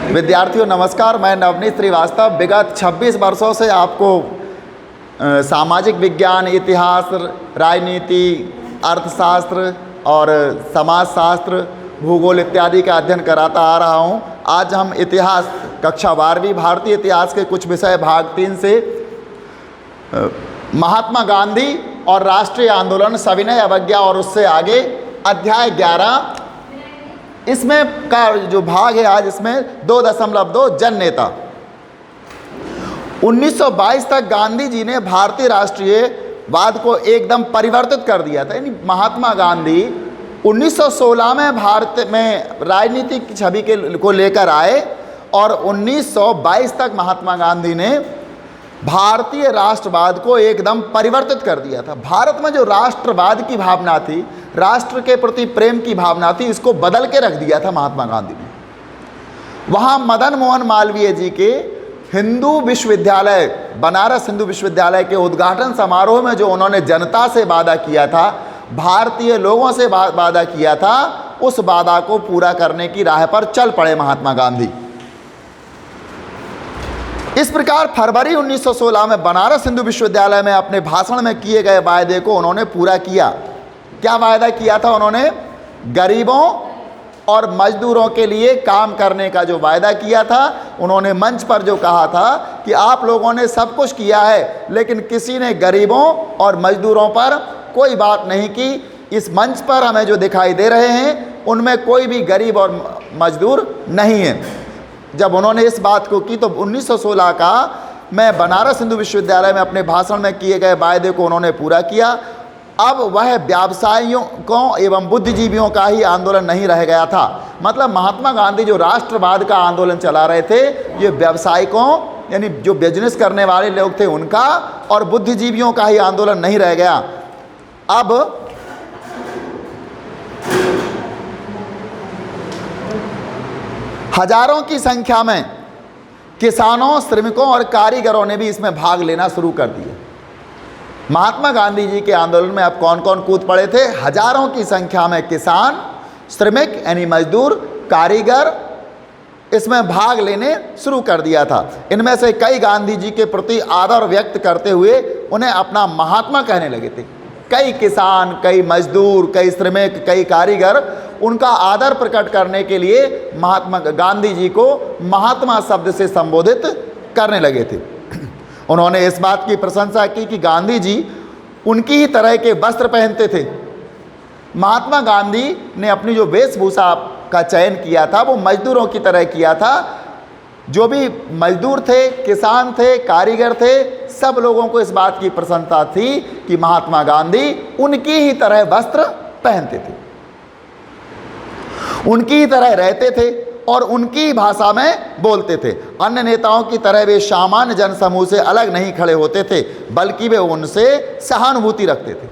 विद्यार्थियों नमस्कार, मैं नवनीत श्रीवास्तव विगत 26 वर्षों से आपको सामाजिक विज्ञान, इतिहास, राजनीति, अर्थशास्त्र और समाजशास्त्र, भूगोल इत्यादि का अध्ययन कराता आ रहा हूं। आज हम इतिहास कक्षा 12वीं भारतीय इतिहास के कुछ विषय भाग 3 से महात्मा गांधी और राष्ट्रीय आंदोलन, सविनय अवज्ञा और उससे आगे अध्याय 11 इसमें का जो भाग है आज इसमें 2.2 जन नेता। 1922 तक गांधी जी ने भारतीय राष्ट्रीयवाद को एकदम परिवर्तित कर दिया था। यानी महात्मा गांधी 1916 में भारत में राजनीति की छवि को लेकर आए और 1922 तक महात्मा गांधी ने भारतीय राष्ट्रवाद को एकदम परिवर्तित कर दिया था। भारत में जो राष्ट्रवाद की भावना थी, राष्ट्र के प्रति प्रेम की भावना थी, इसको बदल के रख दिया था महात्मा गांधी ने। वहाँ मदन मोहन मालवीय जी के हिंदू विश्वविद्यालय, बनारस हिंदू विश्वविद्यालय के उद्घाटन समारोह में जो उन्होंने जनता से वादा किया था, भारतीय लोगों से वादा किया था, उस वादा को पूरा करने की राह पर चल पड़े महात्मा गांधी। इस प्रकार फरवरी 1916 में बनारस हिंदू विश्वविद्यालय में अपने भाषण में किए गए वायदे को उन्होंने पूरा किया। क्या वायदा किया था उन्होंने? गरीबों और मजदूरों के लिए काम करने का जो वायदा किया था, उन्होंने मंच पर जो कहा था कि आप लोगों ने सब कुछ किया है, लेकिन किसी ने गरीबों और मजदूरों पर कोई बात नहीं की। इस मंच पर हमें जो दिखाई दे रहे हैं उनमें कोई भी गरीब और मजदूर नहीं है। जब उन्होंने इस बात को की तो 1916 का मैं बनारस हिंदू विश्वविद्यालय में अपने भाषण में किए गए वायदे को उन्होंने पूरा किया। अब वह व्यवसायियों एवं बुद्धिजीवियों का ही आंदोलन नहीं रह गया था। मतलब महात्मा गांधी जो राष्ट्रवाद का आंदोलन चला रहे थे, ये व्यवसायिकों यानी जो बिजनेस करने वाले लोग थे उनका और बुद्धिजीवियों का ही आंदोलन नहीं रह गया। अब हजारों की संख्या में किसानों, श्रमिकों और कारीगरों ने भी इसमें भाग लेना शुरू कर दिया। महात्मा गांधी जी के आंदोलन में अब कौन कौन कूद पड़े थे? हजारों की संख्या में किसान, श्रमिक यानी मजदूर, कारीगर इसमें भाग लेने शुरू कर दिया था। इनमें से कई गांधी जी के प्रति आदर व्यक्त करते हुए उन्हें अपना महात्मा कहने लगे थे। कई किसान, कई मजदूर, कई श्रमिक, कई कारीगर उनका आदर प्रकट करने के लिए महात्मा गांधी जी को महात्मा शब्द से संबोधित करने लगे थे। उन्होंने इस बात की प्रशंसा की कि गांधी जी उनकी ही तरह के वस्त्र पहनते थे। महात्मा गांधी ने अपनी जो वेशभूषा का चयन किया था वो मजदूरों की तरह किया था। जो भी मजदूर थे, किसान थे, कारीगर थे, सब लोगों को इस बात की प्रसन्नता थी कि महात्मा गांधी उनकी ही तरह वस्त्र पहनते थे, उनकी ही तरह रहते थे और उनकी ही भाषा में बोलते थे। अन्य नेताओं की तरह वे सामान्य जन समूह से अलग नहीं खड़े होते थे, बल्कि वे उनसे सहानुभूति रखते थे।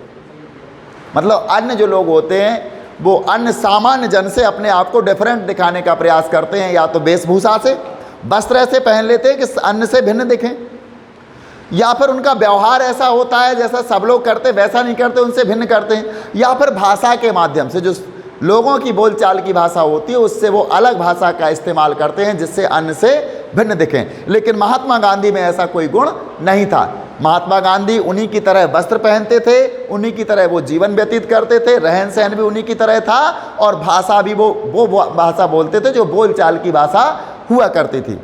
मतलब अन्य जो लोग होते हैं वो अन्य सामान्य जन से अपने आप को डिफरेंट दिखाने का प्रयास करते हैं। या तो वेशभूषा से, वस्त्र ऐसे पहन लेते हैं कि अन्य से भिन्न दिखें, या फिर उनका व्यवहार ऐसा होता है जैसा सब लोग करते वैसा नहीं करते, उनसे भिन्न करते हैं, या फिर भाषा के माध्यम से जो लोगों की बोलचाल की भाषा होती है उससे वो अलग भाषा का इस्तेमाल करते हैं जिससे अन्य से भिन्न दिखें। लेकिन महात्मा गांधी में ऐसा कोई गुण नहीं था। महात्मा गांधी उन्हीं की तरह वस्त्र पहनते थे, उन्हीं की तरह वो जीवन व्यतीत करते थे, रहन सहन भी उन्हीं की तरह था और भाषा भी वो भाषा बोलते थे जो बोलचाल की भाषा हुआ करती थी।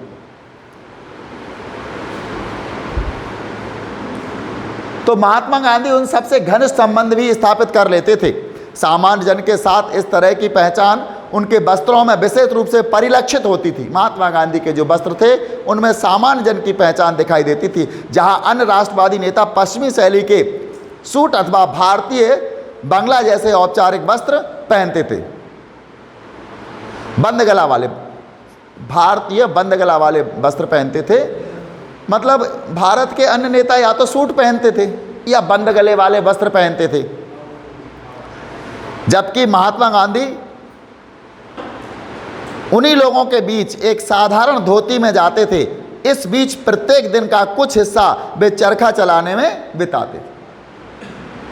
तो महात्मा गांधी उन सबसे घनिष्ठ संबंध भी स्थापित कर लेते थे। सामान्य जन के साथ इस तरह की पहचान उनके वस्त्रों में विशेष रूप से परिलक्षित होती थी। महात्मा गांधी के जो वस्त्र थे उनमें सामान्य जन की पहचान दिखाई देती थी। जहां अन्य राष्ट्रवादी नेता पश्चिमी शैली के सूट अथवा भारतीय बंगला जैसे औपचारिक वस्त्र पहनते थे, बंद गला वाले, भारतीय बंद गला वाले वस्त्र पहनते थे। मतलब भारत के अन्य नेता या तो सूट पहनते थे या बंद गले वाले वस्त्र पहनते थे, जबकि महात्मा गांधी उन्हीं लोगों के बीच एक साधारण धोती में जाते थे। इस बीच प्रत्येक दिन का कुछ हिस्सा वे चरखा चलाने में बिताते थे।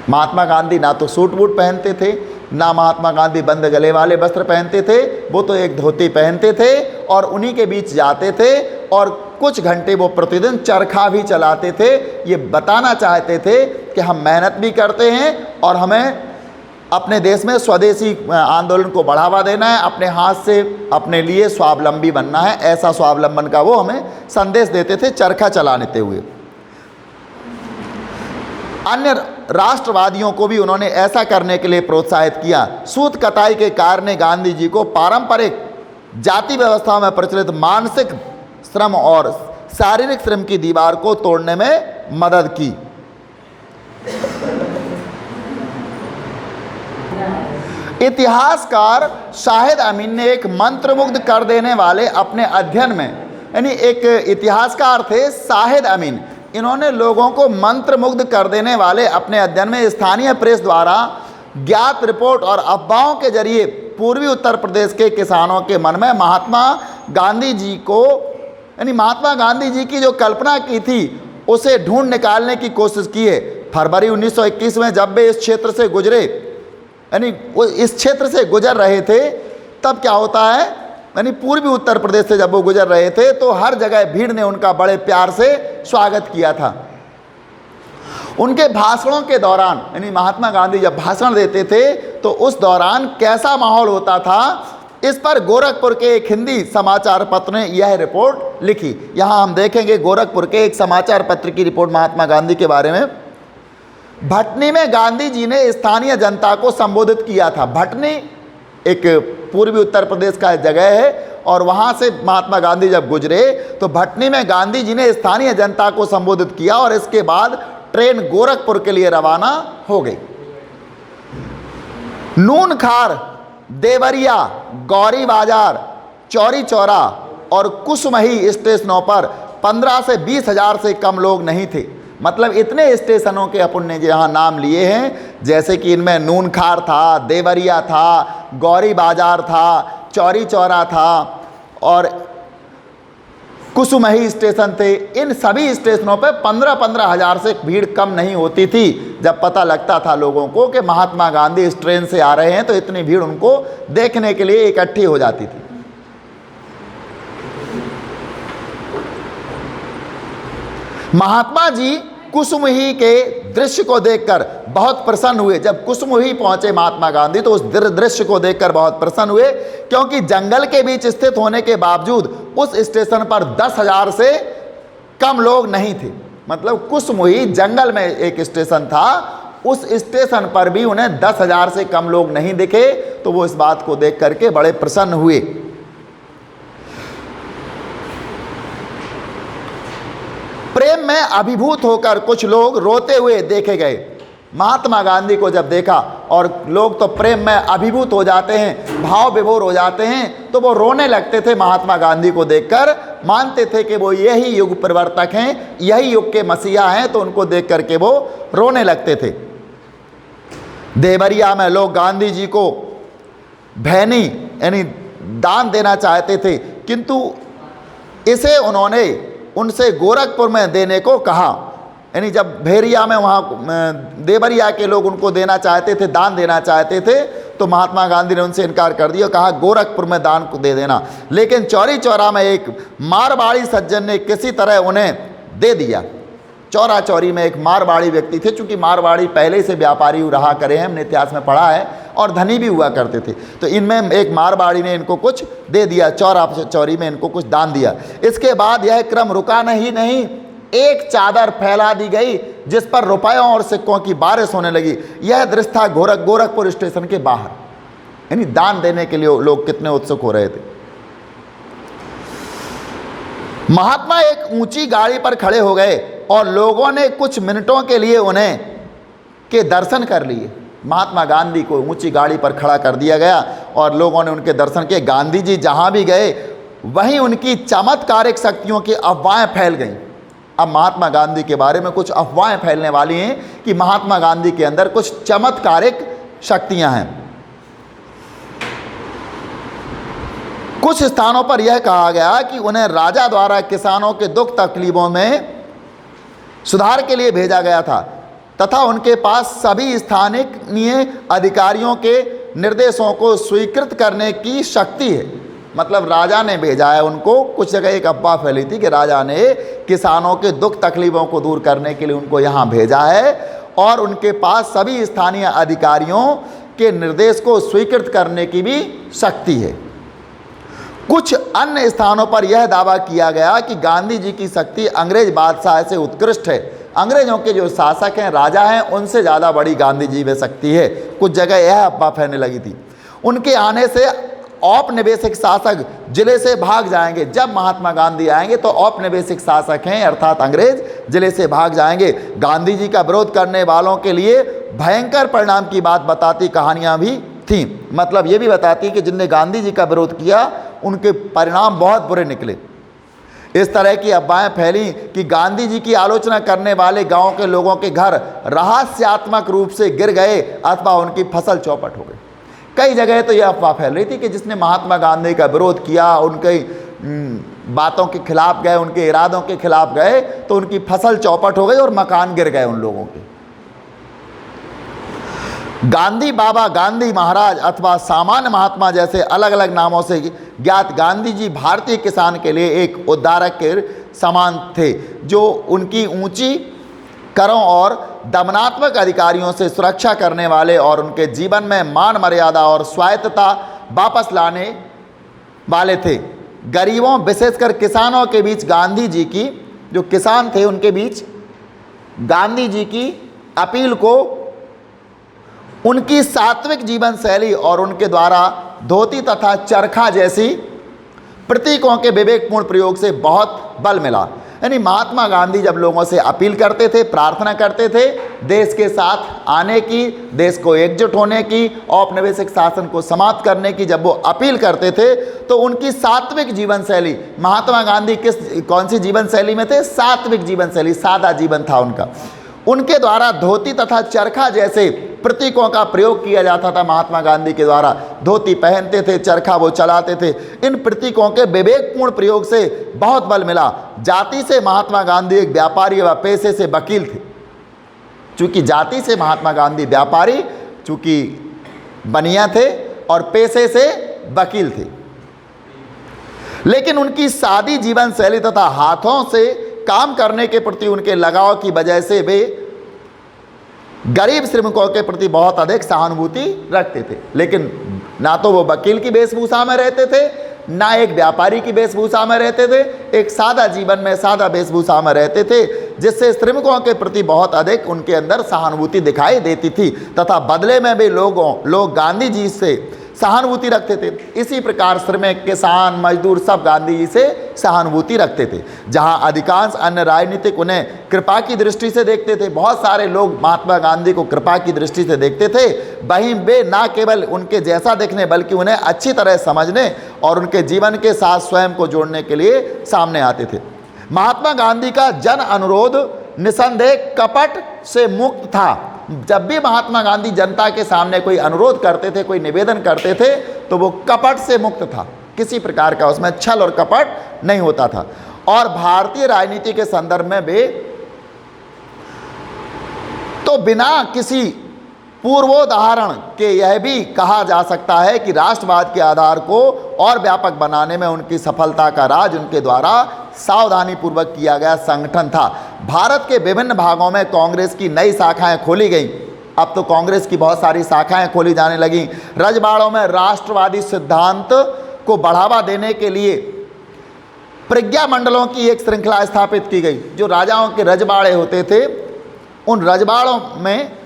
महात्मा गांधी ना तो सूट बूट पहनते थे, ना महात्मा गांधी बंद गले वाले वस्त्र पहनते थे, वो तो एक धोती पहनते थे और उन्हीं के बीच जाते थे और कुछ घंटे वो प्रतिदिन चरखा भी चलाते थे। ये बताना चाहते थे कि हम मेहनत भी करते हैं और हमें अपने देश में स्वदेशी आंदोलन को बढ़ावा देना है, अपने हाथ से अपने लिए स्वावलंबी बनना है। ऐसा स्वावलंबन का वो हमें संदेश देते थे चरखा चलाते हुए। अन्य राष्ट्रवादियों को भी उन्होंने ऐसा करने के लिए प्रोत्साहित किया। सूत कताई के कार्य ने गांधी जी को पारंपरिक जाति व्यवस्था में प्रचलित मानसिक श्रम और शारीरिक श्रम की दीवार को तोड़ने में मदद की। इतिहासकार शाहिद अमीन ने एक मंत्रमुग्ध कर देने वाले अपने अध्ययन में, यानी एक इतिहासकार थे शाहिद अमीन, इन्होंने लोगों को मंत्रमुग्ध कर देने वाले अपने अध्ययन में स्थानीय प्रेस द्वारा ज्ञात रिपोर्ट और अफवाहों के जरिए पूर्वी उत्तर प्रदेश के किसानों के मन में महात्मा गांधी जी को, यानी महात्मा गांधी जी की जो कल्पना की थी उसे ढूंढ निकालने की कोशिश की है। फरवरी 1921 में जब वे इस क्षेत्र से गुजरे, यानी वो इस क्षेत्र से गुजर रहे थे, तब क्या होता है, यानी पूर्वी उत्तर प्रदेश से जब वो गुजर रहे थे तो हर जगह भीड़ ने उनका बड़े प्यार से स्वागत किया था। उनके भाषणों के दौरान, यानी महात्मा गांधी जब भाषण देते थे तो उस दौरान कैसा माहौल होता था, इस पर गोरखपुर के एक हिंदी समाचार पत्र ने यह रिपोर्ट लिखी। यहाँ हम देखेंगे गोरखपुर के एक समाचार पत्र की रिपोर्ट महात्मा गांधी के बारे में। भटनी में गांधी जी ने स्थानीय जनता को संबोधित किया था। भटनी एक पूर्वी उत्तर प्रदेश का जगह है और वहाँ से महात्मा गांधी जब गुजरे तो भटनी में गांधी जी ने स्थानीय जनता को संबोधित किया और इसके बाद ट्रेन गोरखपुर के लिए रवाना हो गई। नूनखार, देवरिया, गौरी बाजार, चौरी चौरा और कुसमही स्टेशनों पर 15 से 20 हज़ार से कम लोग नहीं थे। मतलब इतने स्टेशनों के अपन ने यहाँ नाम लिए हैं, जैसे कि इनमें नूनखार था, देवरिया था, गौरी बाजार था, चौरी चौरा था और कुसुमही स्टेशन थे। इन सभी स्टेशनों पे 15-15 हज़ार से भीड़ कम नहीं होती थी। जब पता लगता था लोगों को कि महात्मा गांधी इस ट्रेन से आ रहे हैं तो इतनी भीड़ उनको देखने के लिए इकट्ठी हो जाती थी। महात्मा जी कुसुमही के दृश्य को देखकर बहुत प्रसन्न हुए। जब कुसुमही पहुंचे महात्मा गांधी तो उस दृश्य को देखकर बहुत प्रसन्न हुए, क्योंकि जंगल के बीच स्थित होने के बावजूद उस स्टेशन पर 10 हज़ार से कम लोग नहीं थे। मतलब कुसुमही जंगल में एक स्टेशन था, उस स्टेशन पर भी उन्हें 10 हज़ार से कम लोग नहीं दिखे, तो वो इस बात को देख करके बड़े प्रसन्न हुए। प्रेम में अभिभूत होकर कुछ लोग रोते हुए देखे गए। महात्मा गांधी को जब देखा, और लोग तो प्रेम में अभिभूत हो जाते हैं, भाव विभोर हो जाते हैं, तो वो रोने लगते थे महात्मा गांधी को देखकर। मानते थे कि वो यही युग परिवर्तक हैं, यही युग के मसीहा हैं, तो उनको देख करके वो रोने लगते थे। देवरिया में लोग गांधी जी को भैनी यानी दान देना चाहते थे, किंतु इसे उन्होंने उनसे गोरखपुर में देने को कहा। यानी जब भेरिया में वहाँ देवरिया के लोग उनको देना चाहते थे, दान देना चाहते थे, तो महात्मा गांधी ने उनसे इनकार कर दिया, कहा गोरखपुर में दान को दे देना। लेकिन चौरी चौरा में एक मारवाड़ी सज्जन ने किसी तरह उन्हें दे दिया। चौरा चौरी में एक मारवाड़ी व्यक्ति थे, चूँकि मारवाड़ी पहले से व्यापारी रहा करे हैं, हमने इतिहास में पढ़ा है, और धनी भी हुआ करते थे। तो इनमें एक मारवाड़ी ने इनको कुछ दे दिया, चौरा चौरी में इनको कुछ दान दिया। इसके बाद यह क्रम रुका नहीं, एक चादर फैला दी गई जिस पर रुपयों और सिक्कों की बारिश होने लगी। यह दृश्य था गोरखपुर स्टेशन के बाहर। यानी दान देने के लिए लोग कितने उत्सुक हो रहे थे। महात्मा एक ऊंची गाड़ी पर खड़े हो गए और लोगों ने कुछ मिनटों के लिए उन्हें के दर्शन कर लिए। महात्मा गांधी को ऊंची गाड़ी पर खड़ा कर दिया गया और लोगों ने उनके दर्शन किए। गांधी जी जहां भी गए वहीं उनकी चमत्कारिक शक्तियों की अफवाहें फैल गईं। अब महात्मा गांधी के बारे में कुछ अफवाहें फैलने वाली हैं कि महात्मा गांधी के अंदर कुछ चमत्कारिक शक्तियां हैं। कुछ स्थानों पर यह कहा गया कि उन्हें राजा द्वारा किसानों के दुख तकलीफों में सुधार के लिए भेजा गया था तथा उनके पास सभी स्थानीय अधिकारियों के निर्देशों को स्वीकृत करने की शक्ति है। मतलब राजा ने भेजा है उनको। कुछ जगह एक अफवाह फैली थी कि राजा ने किसानों के दुख तकलीफ़ों को दूर करने के लिए उनको यहाँ भेजा है और उनके पास सभी स्थानीय अधिकारियों के निर्देश को स्वीकृत करने की भी शक्ति है। कुछ अन्य स्थानों पर यह दावा किया गया कि गांधी जी की शक्ति अंग्रेज बादशाह से उत्कृष्ट है। अंग्रेजों के जो शासक हैं, राजा हैं, उनसे ज़्यादा बड़ी गांधी जी में शक्ति है। कुछ जगह यह अफवाह फैलने लगी थी। उनके आने से औपनिवेशिक शासक जिले से भाग जाएंगे। जब महात्मा गांधी आएंगे तो औपनिवेशिक शासक हैं अर्थात अंग्रेज जिले से भाग जाएंगे। गांधी जी का विरोध करने वालों के लिए भयंकर परिणाम की बात बताती कहानियाँ भी थीं। मतलब ये भी बताती कि जिनने गांधी जी का विरोध किया उनके परिणाम बहुत बुरे निकले। इस तरह की अफवाहें फैली कि गांधी जी की आलोचना करने वाले गांव के लोगों के घर रहस्यात्मक रूप से गिर गए अथवा उनकी फसल चौपट हो गई। कई जगह तो यह अफवाह फैल रही थी कि जिसने महात्मा गांधी का विरोध किया, उनके बातों के खिलाफ गए, उनके इरादों के खिलाफ गए, तो उनकी फसल चौपट हो गई और मकान गिर गए उन लोगों के। गांधी बाबा, गांधी महाराज अथवा सामान्य महात्मा जैसे अलग अलग नामों से ज्ञात गांधी जी भारतीय किसान के लिए एक उद्धारक के समान थे, जो उनकी ऊंची करों और दमनात्मक अधिकारियों से सुरक्षा करने वाले और उनके जीवन में मान मर्यादा और स्वायत्तता वापस लाने वाले थे। गरीबों विशेषकर किसानों के बीच गांधी जी की, जो किसान थे उनके बीच गांधी जी की अपील को उनकी सात्विक जीवन शैली और उनके द्वारा धोती तथा चरखा जैसी प्रतीकों के विवेकपूर्ण प्रयोग से बहुत बल मिला। यानी महात्मा गांधी जब लोगों से अपील करते थे, प्रार्थना करते थे देश के साथ आने की, देश को एकजुट होने की, औपनिवेशिक शासन को समाप्त करने की, जब वो अपील करते थे तो उनकी सात्विक जीवन शैली, महात्मा गांधी कौन सी जीवन शैली में थे? सात्विक जीवन शैली, सादा जीवन था उनका। उनके द्वारा धोती तथा चरखा जैसे प्रतीकों का प्रयोग किया जाता था। महात्मा गांधी के द्वारा धोती पहनते थे, चरखा वो चलाते थे। इन प्रतीकों के विवेकपूर्ण प्रयोग से बहुत बल मिला। जाति से महात्मा गांधी एक व्यापारी व पेशे से वकील थे। चूँकि जाति से महात्मा गांधी व्यापारी, चूँकि बनिया थे, और पेशे से वकील थे। लेकिन उनकी सादी जीवन शैली तथा हाथों से काम करने के प्रति उनके लगाव की वजह से वे गरीब श्रमिकों के प्रति बहुत अधिक सहानुभूति रखते थे। लेकिन ना तो वो वकील की वेशभूषा में रहते थे, ना एक व्यापारी की वेशभूषा में रहते थे, एक सादा जीवन में सादा वेशभूषा में रहते थे, जिससे श्रमिकों के प्रति बहुत अधिक उनके अंदर सहानुभूति दिखाई देती थी तथा बदले में भी लोग गांधी जी से सहानुभूति रखते थे। इसी प्रकार श्रमिक, किसान, मजदूर सब गांधी जी से सहानुभूति रखते थे। जहां अधिकांश अन्य राजनीतिक उन्हें कृपा की दृष्टि से देखते थे, बहुत सारे लोग महात्मा गांधी को कृपा की दृष्टि से देखते थे, वहीं वे न केवल उनके जैसा देखने बल्कि उन्हें अच्छी तरह समझने और उनके जीवन के साथ स्वयं को जोड़ने के लिए सामने आते थे। महात्मा गांधी का जन अनुरोध निसंदेह कपट से मुक्त था। जब भी महात्मा गांधी जनता के सामने कोई अनुरोध करते थे, कोई निवेदन करते थे, तो वो कपट से मुक्त था। किसी प्रकार का उसमें छल और कपट नहीं होता था। और भारतीय राजनीति के संदर्भ में वे तो बिना किसी पूर्वोदाहरण के यह भी कहा जा सकता है कि राष्ट्रवाद के आधार को और व्यापक बनाने में उनकी सफलता का राज उनके द्वारा सावधानी पूर्वक किया गया संगठन था। भारत के विभिन्न भागों में कांग्रेस की नई शाखाएं खोली गईं। अब तो कांग्रेस की बहुत सारी शाखाएं खोली जाने लगीं। रजवाड़ों में राष्ट्रवादी सिद्धांत को बढ़ावा देने के लिए प्रज्ञा मंडलों की एक श्रृंखला स्थापित की गई। जो राजाओं के रजवाड़े होते थे, उन रजवाड़ों में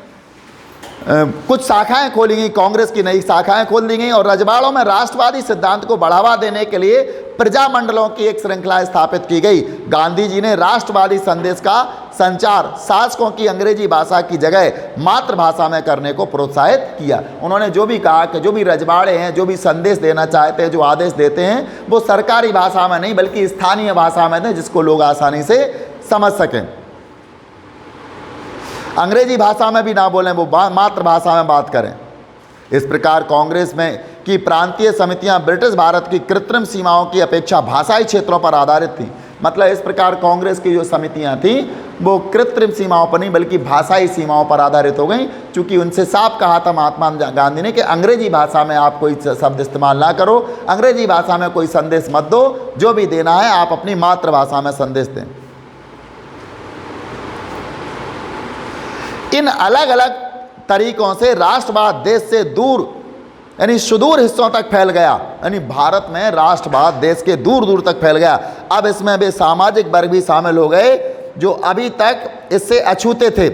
कुछ शाखाएं खोली गई, कांग्रेस की नई शाखाएं खोल दी गई और रजवाड़ों में राष्ट्रवादी सिद्धांत को बढ़ावा देने के लिए प्रजा मंडलों की एक श्रृंखला स्थापित की गई। गांधी जी ने राष्ट्रवादी संदेश का संचार शासकों की अंग्रेजी भाषा की जगह मातृभाषा में करने को प्रोत्साहित किया। उन्होंने जो भी कहा कि जो भी रजवाड़े हैं, जो भी संदेश देना चाहते हैं, जो आदेश देते हैं, वो सरकारी भाषा में नहीं बल्कि स्थानीय भाषा में दें, जिसको लोग आसानी से समझ सकें। अंग्रेजी भाषा में भी ना बोलें, वो मातृभाषा में बात करें। इस प्रकार कांग्रेस में की प्रांतीय समितियां ब्रिटिश भारत की कृत्रिम सीमाओं की अपेक्षा भाषाई क्षेत्रों पर आधारित थी। मतलब इस प्रकार कांग्रेस की जो समितियां थीं वो कृत्रिम सीमाओं पर नहीं बल्कि भाषाई सीमाओं पर आधारित हो गई, क्योंकि उनसे साफ कहा था महात्मा गांधी ने कि अंग्रेजी भाषा में आप कोई शब्द इस्तेमाल ना करो, अंग्रेजी भाषा में कोई संदेश मत दो, जो भी देना है आप अपनी मातृभाषा में संदेश दें। इन अलग अलग तरीकों से राष्ट्रवाद देश से दूर यानी सुदूर हिस्सों तक फैल गया, यानी भारत में राष्ट्रवाद देश के दूर दूर तक फैल गया। अब इसमें वे सामाजिक वर्ग भी शामिल हो गए जो अभी तक इससे अछूते थे।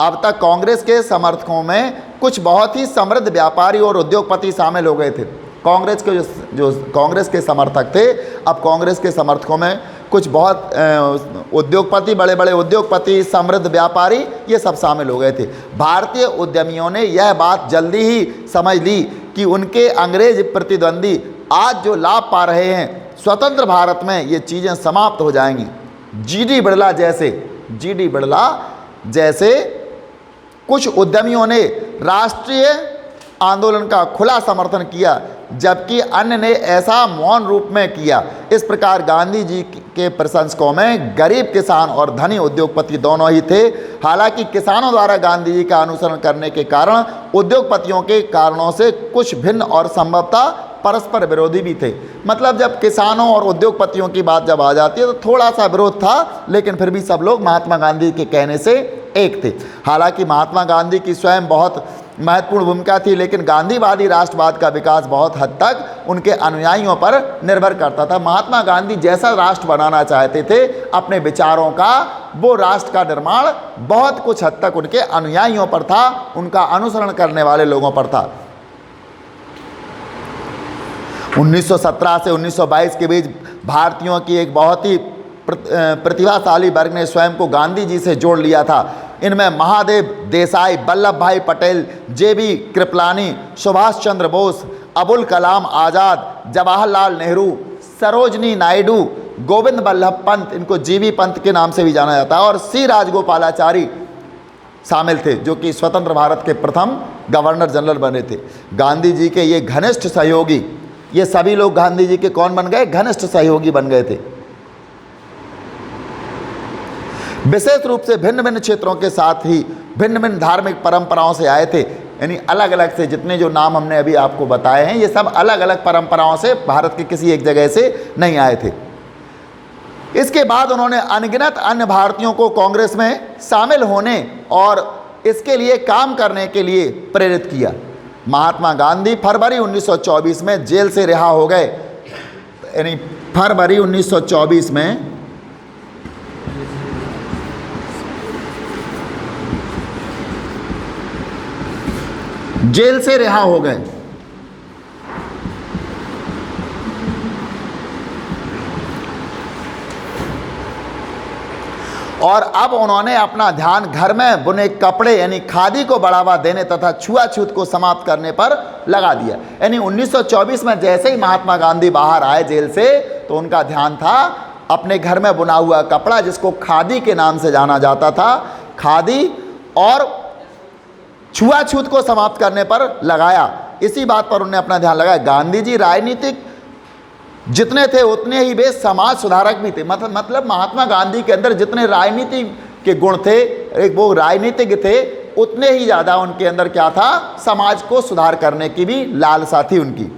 अब तक कांग्रेस के समर्थकों में कुछ बहुत ही समृद्ध व्यापारी और उद्योगपति शामिल हो गए थे। कांग्रेस के जो कांग्रेस के समर्थक थे, अब कांग्रेस के समर्थकों में कुछ बहुत उद्योगपति, बड़े बड़े उद्योगपति, समृद्ध व्यापारी, ये सब शामिल हो गए थे। भारतीय उद्यमियों ने यह बात जल्दी ही समझ ली कि उनके अंग्रेज प्रतिद्वंदी आज जो लाभ पा रहे हैं, स्वतंत्र भारत में ये चीज़ें समाप्त हो जाएंगी। जीडी बिड़ला जैसे कुछ उद्यमियों ने राष्ट्रीय आंदोलन का खुला समर्थन किया, जबकि अन्य ने ऐसा मौन रूप में किया। इस प्रकार गांधी जी के प्रशंसकों में गरीब किसान और धनी उद्योगपति दोनों ही थे। हालांकि किसानों द्वारा गांधी जी का अनुसरण करने के कारण उद्योगपतियों के कारणों से कुछ भिन्न और संभवतः परस्पर विरोधी भी थे। मतलब जब किसानों और उद्योगपतियों की बात जब आ जाती है तो थोड़ा सा विरोध था, लेकिन फिर भी सब लोग महात्मा गांधी के कहने से एक थे। हालांकि महात्मा गांधी की स्वयं बहुत महत्वपूर्ण भूमिका थी, लेकिन गांधीवादी राष्ट्रवाद का विकास बहुत हद तक उनके अनुयायियों पर निर्भर करता था। महात्मा गांधी जैसा राष्ट्र बनाना चाहते थे, अपने विचारों का वो राष्ट्र का निर्माण बहुत कुछ हद तक उनके अनुयायियों पर था, उनका अनुसरण करने वाले लोगों पर था। 1917 से 1922 के बीच भारतीयों की एक बहुत ही प्रतिभाशाली वर्ग ने स्वयं को गांधी जी से जोड़ लिया था। इनमें महादेव देसाई, वल्लभ भाई पटेल, जेबी कृपलानी, सुभाष चंद्र बोस, अबुल कलाम आज़ाद, जवाहरलाल नेहरू, सरोजनी नायडू, गोविंद बल्लभ पंत, इनको जीबी पंत के नाम से भी जाना जाता है, और सी राजगोपालाचारी शामिल थे, जो कि स्वतंत्र भारत के प्रथम गवर्नर जनरल बने थे। गांधी जी के ये घनिष्ठ सहयोगी, ये सभी लोग गांधी जी के कौन बन गए? घनिष्ठ सहयोगी बन गए थे। विशेष रूप से भिन्न भिन्न क्षेत्रों के साथ ही भिन्न भिन्न धार्मिक परंपराओं से आए थे। यानी अलग अलग से जितने जो नाम हमने अभी आपको बताए हैं, ये सब अलग अलग परंपराओं से, भारत के किसी एक जगह से नहीं आए थे। इसके बाद उन्होंने अनगिनत अन्य भारतीयों को कांग्रेस में शामिल होने और इसके लिए काम करने के लिए प्रेरित किया। महात्मा गांधी फरवरी 1924 में जेल से रिहा हो गए। यानी फरवरी 1924 में जेल से रिहा हो गए और अब उन्होंने अपना ध्यान घर में बुने कपड़े यानी खादी को बढ़ावा देने तथा छुआछूत को समाप्त करने पर लगा दिया। यानी 1924 में जैसे ही महात्मा गांधी बाहर आए जेल से, तो उनका ध्यान था अपने घर में बुना हुआ कपड़ा, जिसको खादी के नाम से जाना जाता था, खादी और छुआछूत को समाप्त करने पर लगाया। इसी बात पर उन्होंने अपना ध्यान लगाया। गांधी जी राजनीतिक जितने थे उतने ही वे समाज सुधारक भी थे। मतलब महात्मा गांधी के अंदर जितने राजनीति के गुण थे, एक वो राजनीतिज्ञ थे, उतने ही ज़्यादा उनके अंदर क्या था? समाज को सुधार करने की भी लालसा थी उनकी।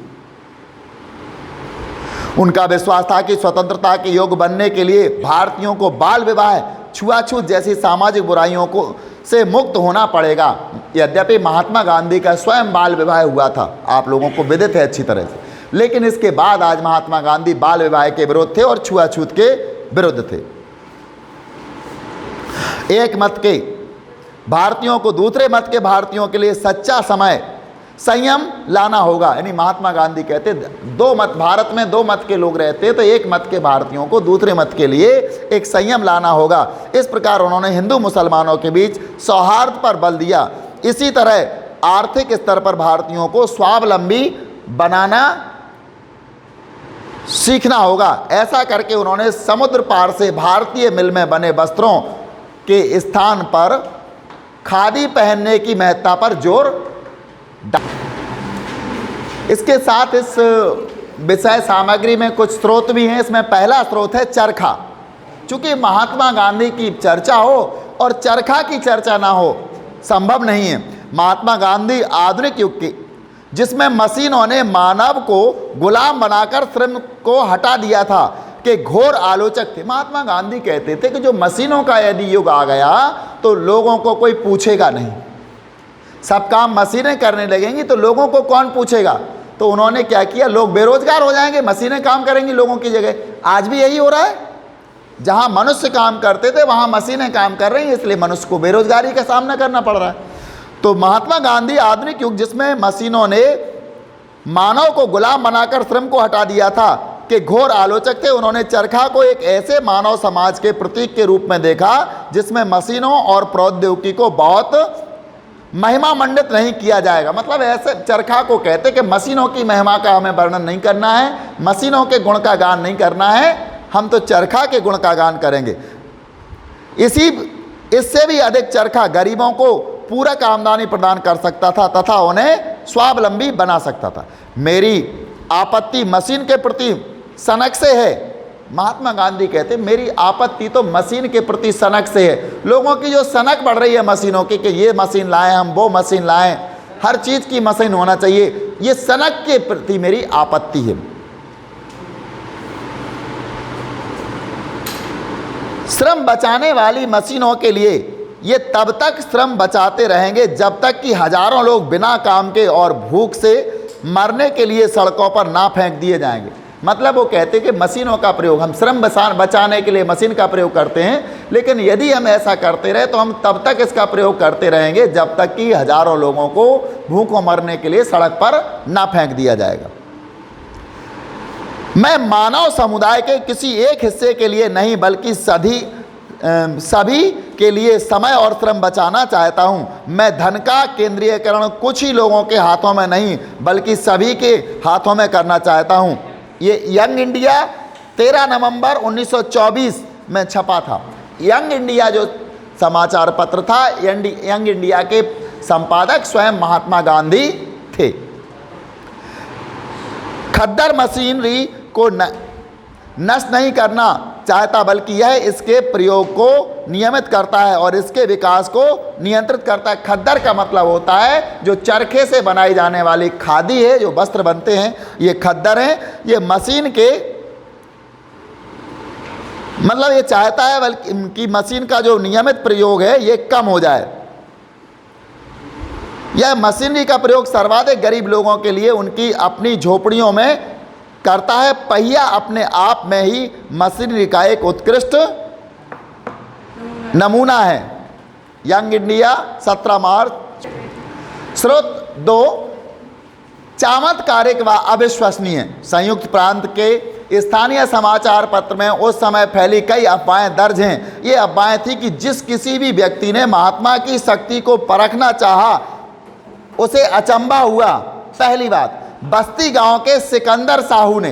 उनका विश्वास था कि स्वतंत्रता के योग्य बनने के लिए भारतीयों को बाल विवाह, छुआछूत जैसी सामाजिक बुराइयों को से मुक्त होना पड़ेगा। यद्यपि महात्मा गांधी का स्वयं बाल विवाह हुआ था, आप लोगों को विदित है अच्छी तरह से, लेकिन इसके बाद आज महात्मा गांधी बाल विवाह के विरोध थे और छुआछूत के विरुद्ध थे। एक मत के भारतीयों को दूसरे मत के भारतीयों के लिए सच्चा समय संयम लाना होगा। यानी महात्मा गांधी कहते दो मत, भारत में दो मत के लोग रहते, तो एक मत के भारतीयों को दूसरे मत के लिए एक संयम लाना होगा। इस प्रकार उन्होंने हिंदू मुसलमानों के बीच सौहार्द पर बल दिया। इसी तरह आर्थिक स्तर पर भारतीयों को स्वावलंबी बनाना सीखना होगा। ऐसा करके उन्होंने समुद्र पार से भारतीय मिल में बने वस्त्रों के स्थान पर खादी पहनने की महत्ता पर जोर। इसके साथ इस विषय सामग्री में कुछ स्रोत भी हैं। इसमें पहला स्रोत है चरखा। चूंकि महात्मा गांधी की चर्चा हो और चरखा की चर्चा ना हो संभव नहीं है। महात्मा गांधी आधुनिक युग की, जिसमें मशीनों ने मानव को गुलाम बनाकर श्रम को हटा दिया था, के घोर आलोचक थे। महात्मा गांधी कहते थे कि जो मशीनों का यदि युग आ गया तो लोगों को कोई पूछेगा नहीं, सब काम मशीनें करने लगेंगी तो लोगों को कौन पूछेगा। तो उन्होंने क्या किया, लोग बेरोजगार हो जाएंगे, मशीनें काम करेंगी लोगों की जगह। आज भी यही हो रहा है, जहां मनुष्य काम करते थे वहां मशीनें काम कर रही हैं, इसलिए मनुष्य को बेरोजगारी का सामना करना पड़ रहा है। तो महात्मा गांधी आधुनिक युग, जिसमें मशीनों ने मानव को गुलाम बनाकर श्रम को हटा दिया था, के घोर आलोचक थे। उन्होंने चरखा को एक ऐसे मानव समाज के प्रतीक के रूप में देखा जिसमें मशीनों और प्रौद्योगिकी को बहुत महिमा मंडित नहीं किया जाएगा। मतलब ऐसे चरखा को कहते कि मशीनों की महिमा का हमें वर्णन नहीं करना है, मशीनों के गुण का गान नहीं करना है, हम तो चरखा के गुण का गान करेंगे। इससे भी अधिक चरखा गरीबों को पूरक आमदनी प्रदान कर सकता था तथा उन्हें स्वावलंबी बना सकता था। मेरी आपत्ति मशीन के प्रति सनक से है। महात्मा गांधी कहते मेरी आपत्ति तो मशीन के प्रति सनक से है। लोगों की जो सनक बढ़ रही है मशीनों की कि ये मशीन लाएं, हम वो मशीन लाएं, हर चीज़ की मशीन होना चाहिए, ये सनक के प्रति मेरी आपत्ति है। श्रम बचाने वाली मशीनों के लिए ये तब तक श्रम बचाते रहेंगे जब तक कि हजारों लोग बिना काम के और भूख से मरने के लिए सड़कों पर ना फेंक दिए जाएंगे। मतलब वो कहते हैं कि मशीनों का प्रयोग, हम श्रम बचाने के लिए मशीन का प्रयोग करते हैं, लेकिन यदि हम ऐसा करते रहे तो हम तब तक इसका प्रयोग करते रहेंगे जब तक कि हजारों लोगों को भूखों मरने के लिए सड़क पर ना फेंक दिया जाएगा। मैं मानव समुदाय के किसी एक हिस्से के लिए नहीं बल्कि सभी के लिए समय और श्रम बचाना चाहता हूं। मैं धन का केंद्रीयकरण कुछ ही लोगों के हाथों में नहीं बल्कि सभी के हाथों में करना चाहता हूं। ये यंग इंडिया 13 नवंबर 1924 में छपा था। यंग इंडिया जो समाचार पत्र था, यंग इंडिया के संपादक स्वयं महात्मा गांधी थे। खद्दर मशीनरी को नष्ट नहीं करना चाहता बल्कि यह इसके प्रयोग को नियमित करता है और इसके विकास को नियंत्रित करता है। खद्दर का मतलब होता है जो चरखे से बनाई जाने वाली खादी है, जो वस्त्र बनते हैं, ये खद्दर हैं। ये मशीन के मतलब ये चाहता है बल्कि कि मशीन का जो नियमित प्रयोग है ये कम हो जाए। यह मशीनरी का प्रयोग सर्वाधिक गरीब लोगों के लिए उनकी अपनी झोपड़ियों में करता है। पहिया अपने आप में ही मशीनरी का एक उत्कृष्ट नमूना है। यंग इंडिया 17 मार्च। स्रोत 2 चमत्कारिक व अविश्वसनीय। संयुक्त प्रांत के स्थानीय समाचार पत्र में उस समय फैली कई अफवाहें दर्ज हैं। ये अफवाहें थी कि जिस किसी भी व्यक्ति ने महात्मा की शक्ति को परखना चाहा उसे अचंभा हुआ। पहली बात, बस्ती गांव के सिकंदर साहू ने,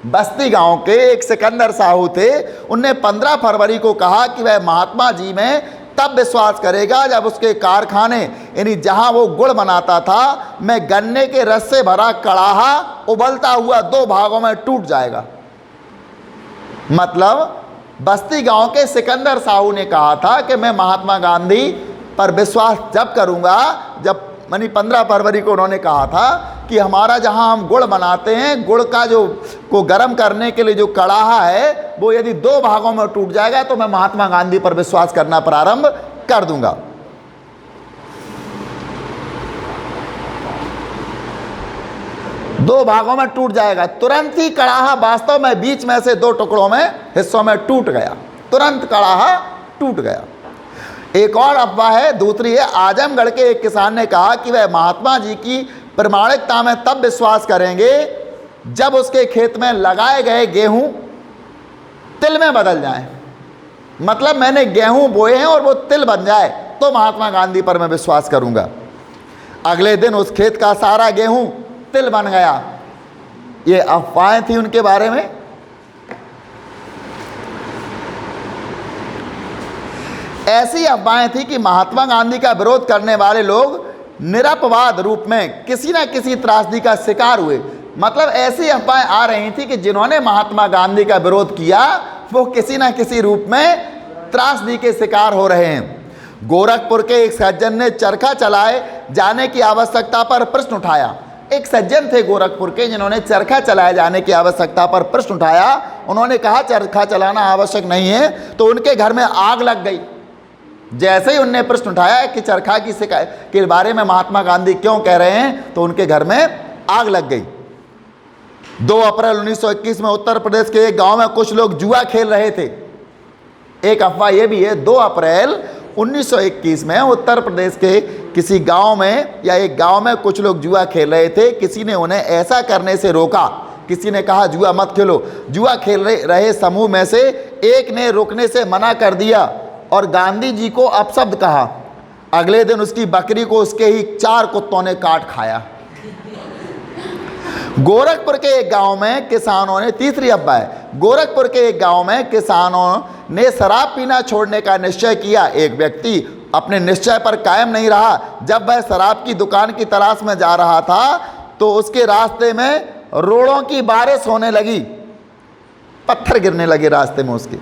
बस्ती गांव के एक सिकंदर साहू थे, उनने 15 फरवरी को कहा कि वह महात्मा जी में तब विश्वास करेगा जब उसके कारखाने यानी जहां वो गुड़ बनाता था में गन्ने के रस से भरा कड़ाहा उबलता हुआ 2 भागों में टूट जाएगा। मतलब बस्ती गांव के सिकंदर साहू ने कहा था कि मैं महात्मा गांधी पर विश्वास जब करूंगा, जब यानी 15 फरवरी को उन्होंने कहा था कि हमारा जहां हम गुड़ बनाते हैं, गुड़ का जो को गर्म करने के लिए जो कड़ाहा है वो यदि 2 भागों में टूट जाएगा तो मैं महात्मा गांधी पर विश्वास करना प्रारंभ कर दूंगा। दो भागों में टूट जाएगा। तुरंत ही कड़ाहा वास्तव में बीच में से 2 टुकड़ों में हिस्सों में टूट गया। तुरंत कड़ाहा टूट गया। एक और अफवाह है, दूसरी है, आजमगढ़ के एक किसान ने कहा कि वह महात्मा जी की प्रमाणिकता में तब विश्वास करेंगे जब उसके खेत में लगाए गए गेहूं तिल में बदल जाए। मतलब मैंने गेहूं बोए हैं और वो तिल बन जाए तो महात्मा गांधी पर मैं विश्वास करूंगा। अगले दिन उस खेत का सारा गेहूं तिल बन गया। ये अफवाहें थी उनके बारे में। ऐसी अफवाहें थी कि महात्मा गांधी का विरोध करने वाले लोग निरपवाद रूप में किसी न किसी त्रासदी का शिकार हुए। मतलब ऐसी अफवाहें आ रही थी कि जिन्होंने महात्मा गांधी का विरोध किया वो किसी ना किसी रूप में त्रासदी के शिकार हो रहे हैं। गोरखपुर के एक सज्जन ने चरखा चलाए जाने की आवश्यकता पर प्रश्न उठाया। एक सज्जन थे गोरखपुर के जिन्होंने चरखा चलाए जाने की आवश्यकता पर प्रश्न उठाया। उन्होंने कहा चरखा चलाना आवश्यक नहीं है, तो उनके घर में आग लग गई। जैसे ही उनने प्रश्न उठाया कि चरखा की शिकायत के बारे में महात्मा गांधी क्यों कह रहे हैं, तो उनके घर में आग लग गई। 2 अप्रैल 1921 में उत्तर प्रदेश के एक गांव में कुछ लोग जुआ खेल रहे थे। एक अफवाह यह भी है, 2 अप्रैल 1921 में उत्तर प्रदेश के किसी गांव में या एक गांव में कुछ लोग जुआ खेल रहे थे। किसी ने उन्हें ऐसा करने से रोका। किसी ने कहा जुआ मत खेलो। जुआ खेल रहे समूह में से एक ने रुकने से मना कर दिया और गांधी जी को अपशब्द कहा। अगले दिन उसकी बकरी को उसके ही 4 कुत्तों ने काट खाया। गोरखपुर के एक गांव में किसानों ने, तीसरी अफवाह है, गोरखपुर के एक गांव में किसानों ने शराब पीना छोड़ने का निश्चय किया। एक व्यक्ति अपने निश्चय पर कायम नहीं रहा। जब वह शराब की दुकान की तलाश में जा रहा था तो उसके रास्ते में रोड़ों की बारिश होने लगी, पत्थर गिरने लगे रास्ते में उसके।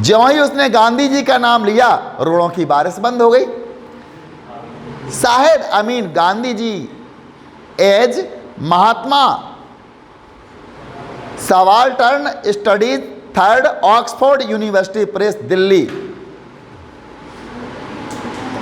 ज्यों ही उसने गांधी जी का नाम लिया, रोड़ों की बारिश बंद हो गई। Shahid Amin Gandhi ji as Mahatma subaltern studies 3rd Oxford university press Delhi